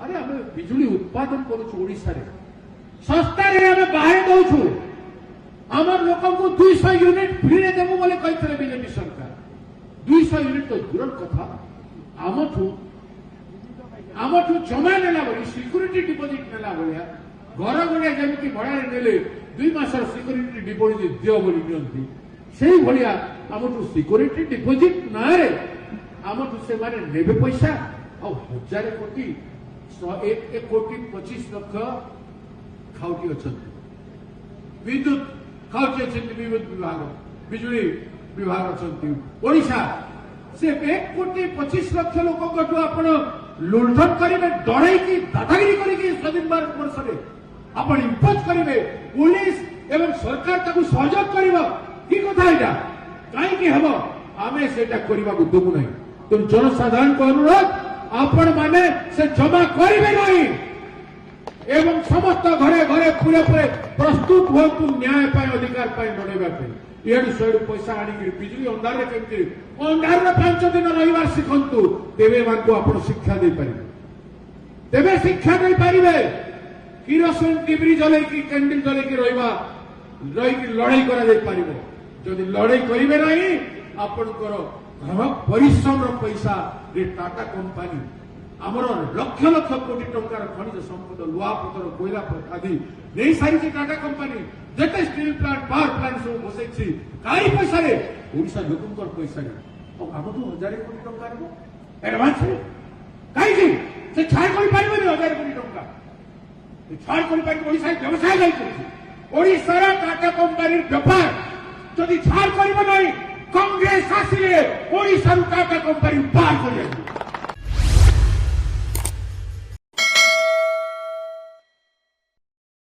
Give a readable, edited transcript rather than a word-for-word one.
अरे आम बिजुली उत्पादन करुशा सस्तार आम बाहर दौचु आमर लोक 200 यूनिट फ्री देवु बोले कहते बीजेपी सरकार 200 यूनिट तो दूर कथा आमठू जमा नेला बोली सिक्यूरीटी डिपोजिट नेला भाया घर गड़िया जमी भड़ा नेले 2 मासर सिक्यूरीटी डिपोजिट दियो बोली नियंती से भाया आमठू सिक्यूरीटी डिपोजिट ना रे आमठू से माने नेबे पैसा आ 1000 कोटी 1 कोटी 25 लाख खाउटी अछंती विद्युत खाउटी अछंती विद्युत विभाग बिजुली विभाग अछंती ओडिशा से 1 कोटी 25 लाख लोक कटु आपण लुंठन करेंगे डर दादागिरी करेंगे स्वाधीन भारत वर्ष में आप इम्पोज करेंगे पुलिस एवं सरकार ताकू सहयोग कर कथा यहाँ कहीं हम आम से करने को देवु ना तुम जनसाधारण को अनुरोध आपण मैंने से जमा करेंगे नहीं एवं समस्त घरे घरे पूरे पूरे प्रस्तुत हूँ न्याय अधिकार लड़ाई एडू सेडू पैसा आनिक बिजुली अंधार केमती अंधार 5 दिन रहा शिखु तेरे आप शिक्षा दे पारे तेरे शिक्षा दे पारे किरोसिन टिब्री जल कैंडल जल रही लड़ाई कर जदि लड़ाई करेंगे ना आपणकर परिश्रम पैसा टाटा कंपानी आमर लक्ष लक्ष कोटी टंकार खनिज संपद लुहापथर कोयला आदि नहीं सारी टाटा कंपानी जिते स्टील प्लांट पावर प्लांट सब बसई कई पैसा ओडिशा लोक पैसा आम तो 1000 कोटी टंका एडवांस कहीं से छाड़ कर 1000 कोटी टंका छाड़ कर व्यवसाय ओडिशार टाटा कंपानी व्यापार जदि छाड़ कर कांग्रेस आसिले ओडिशा टाटा कंपानी बाहर कर